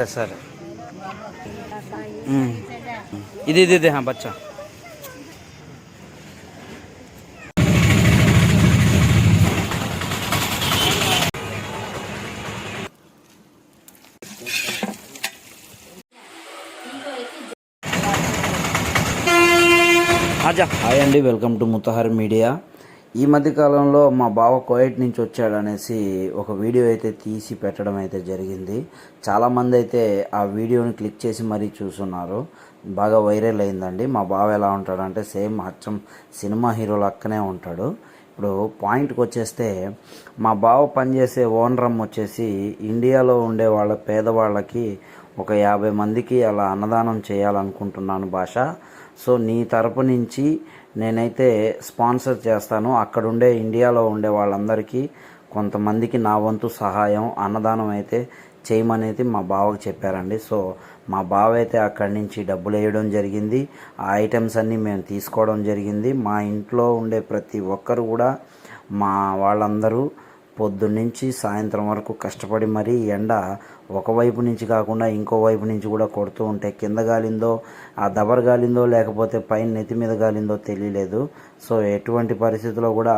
Sir ఇది हाँ बच्चा आजा हाय अंडी वेलकम टू मुतहर मीडिया ఈ మధ్య కాలంలో మా బావ కోయట్ నుంచి వచ్చాడనేసి ఒక వీడియో అయితే తీసి పెట్టడం అయితే జరిగింది. చాలామంది అయితే ఆ వీడియోని క్లిక్ చేసి మరీ చూస్తున్నారు. బాగా వైరల్ అయిందండి. మా బావ ఎలా ఉంటాడంటే సేమ్ అచ్చం సినిమా హీరో లక్కనే ఉంటాడు. ఇప్పుడు పాయింట్కి వచ్చేస్తే మా బావ పనిచేసే ఓనరం వచ్చేసి ఇండియాలో ఉండే వాళ్ళ పేదవాళ్ళకి ఒక 50 మందికి అలా అన్నదానం చేయాలనుకుంటున్నాను భాష. సో నీ తరపు నుంచి నేనైతే స్పాన్సర్ చేస్తాను. అక్కడుండే ఇండియాలో ఉండే వాళ్ళందరికీ కొంతమందికి నా వంతు సహాయం అన్నదానం అయితే చేయమనేది మా బావకు చెప్పారండి. సో మా బావ అయితే అక్కడి నుంచి డబ్బులు వేయడం జరిగింది. ఆ ఐటమ్స్ అన్నీ మేము తీసుకోవడం జరిగింది. మా ఇంట్లో ఉండే ప్రతి ఒక్కరు కూడా మా వాళ్ళందరూ పొద్దున్నుంచి సాయంత్రం వరకు కష్టపడి మరీ ఎండ ఒకవైపు నుంచి కాకుండా ఇంకో వైపు నుంచి కూడా కొడుతూ ఉంటే కింద గాలిందో ఆ దబర్ గాలిందో లేకపోతే పైన నెత్తి మీద గాలిందో తెలియలేదు. సో ఎటువంటి పరిస్థితుల్లో కూడా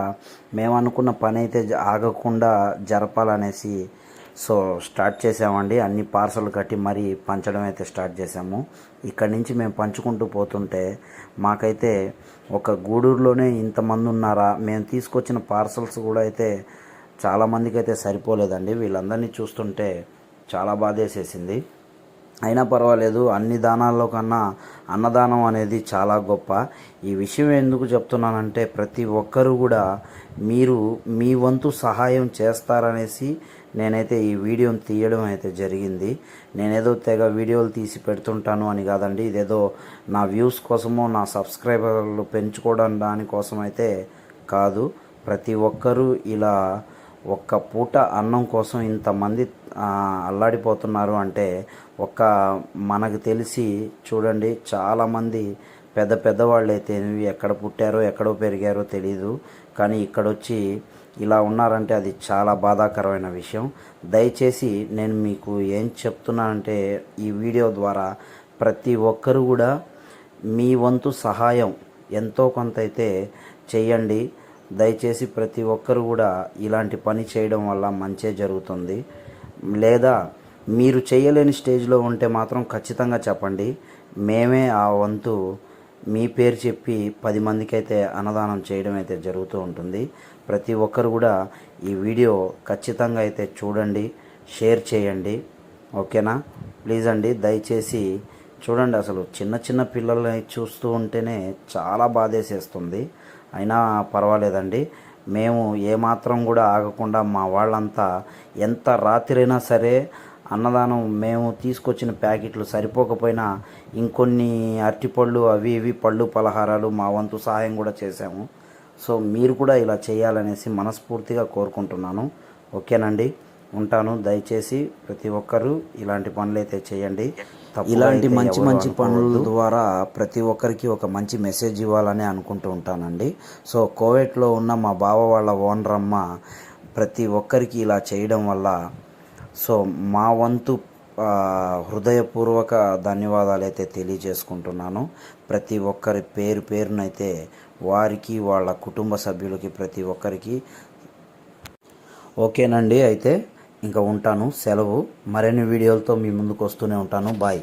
మేము అనుకున్న పని అయితే ఆగకుండా జరపాలనేసి సో స్టార్ట్ చేసామండి. అన్ని పార్సల్ కట్టి మరీ పంచడం అయితే స్టార్ట్ చేసాము. ఇక్కడి నుంచి మేము పంచుకుంటూ పోతుంటే మాకైతే ఒక గూడూరులోనే ఇంతమంది ఉన్నారా, మేము తీసుకొచ్చిన పార్సల్స్ కూడా అయితే చాలామందికి అయితే సరిపోలేదండి. వీళ్ళందరినీ చూస్తుంటే చాలా బాధేసేసింది. అయినా పర్వాలేదు, అన్ని దానాల్లో కన్నా అన్నదానం అనేది చాలా గొప్ప. ఈ విషయం ఎందుకు చెప్తున్నానంటే ప్రతి ఒక్కరూ కూడా మీరు మీ వంతు సహాయం చేస్తారనేసి నేనైతే ఈ వీడియోని తీయడం అయితే జరిగింది. నేనేదో తెగ వీడియోలు తీసి పెడుతుంటాను అని కాదండి. ఇదేదో నా వ్యూస్ కోసమో నా సబ్స్క్రైబర్లు పెంచుకోవడం దానికోసం అయితే కాదు. ప్రతి ఒక్కరూ ఇలా ఒక్క పూట అన్నం కోసం ఇంతమంది అల్లాడిపోతున్నారు అంటే మనకు తెలిసి చూడండి, చాలామంది పెద్ద పెద్దవాళ్ళు అయితే ఎక్కడ పుట్టారో ఎక్కడో పెరిగారో తెలీదు, కానీ ఇక్కడొచ్చి ఇలా ఉన్నారంటే అది చాలా బాధాకరమైన విషయం. దయచేసి నేను మీకు ఏం చెప్తున్నానంటే ఈ వీడియో ద్వారా ప్రతి ఒక్కరు కూడా మీ వంతు సహాయం ఎంతో కొంత అయితే చేయండి. దయచేసి ప్రతి ఒక్కరు కూడా ఇలాంటి పని చేయడం వల్ల మంచే జరుగుతుంది. లేదా మీరు చేయలేని స్టేజ్లో ఉంటే మాత్రం ఖచ్చితంగా చెప్పండి. మేమే ఆ వంతు మీ పేరు చెప్పి 10 మందికి అయితే అన్నదానం చేయడం అయితే జరుగుతూ ఉంటుంది. ప్రతి ఒక్కరు కూడా ఈ వీడియో ఖచ్చితంగా అయితే చూడండి, షేర్ చేయండి. ఓకేనా? ప్లీజ్ అండి, దయచేసి చూడండి. అసలు చిన్న చిన్న పిల్లల్ని చూస్తూ ఉంటేనే చాలా బాధేసేస్తుంది. అయినా పర్వాలేదండి, మేము ఏమాత్రం కూడా ఆగకుండా మా వాళ్ళంతా ఎంత రాత్రైనా సరే అన్నదానం మేము తీసుకొచ్చిన ప్యాకెట్లు సరిపోకపోయినా ఇంకొన్ని అరటిపళ్ళు అవి ఇవి పళ్ళు పలహారాలు మా వంతు సహాయం కూడా చేశాము. సో మీరు కూడా ఇలా చేయాలనేసి మనస్ఫూర్తిగా కోరుకుంటున్నాను. ఓకేనండి, ఉంటాను. దయచేసి ప్రతి ఒక్కరూ ఇలాంటి పనులైతే చేయండి. ఇలాంటి మంచి మంచి పనుల ద్వారా ప్రతి ఒక్కరికి ఒక మంచి మెసేజ్ ఇవ్వాలని అనుకుంటూ ఉంటానండి. సో కోవిడ్లో ఉన్న మా బావ వాళ్ళ ఓనర్ అమ్మ ప్రతి ఒక్కరికి ఇలా చేయడం వల్ల సో మా వంతు హృదయపూర్వక ధన్యవాదాలు అయితే తెలియజేసుకుంటున్నాను. ప్రతి ఒక్కరి పేరునైతే వారికి వాళ్ళ కుటుంబ సభ్యులకి ప్రతి ఒక్కరికి. ఓకేనండి, అయితే ఇంకా ఉంటాను. సెలవు. మరిన్ని వీడియోలతో మీ ముందుకు వస్తూనే ఉంటాను. బాయ్.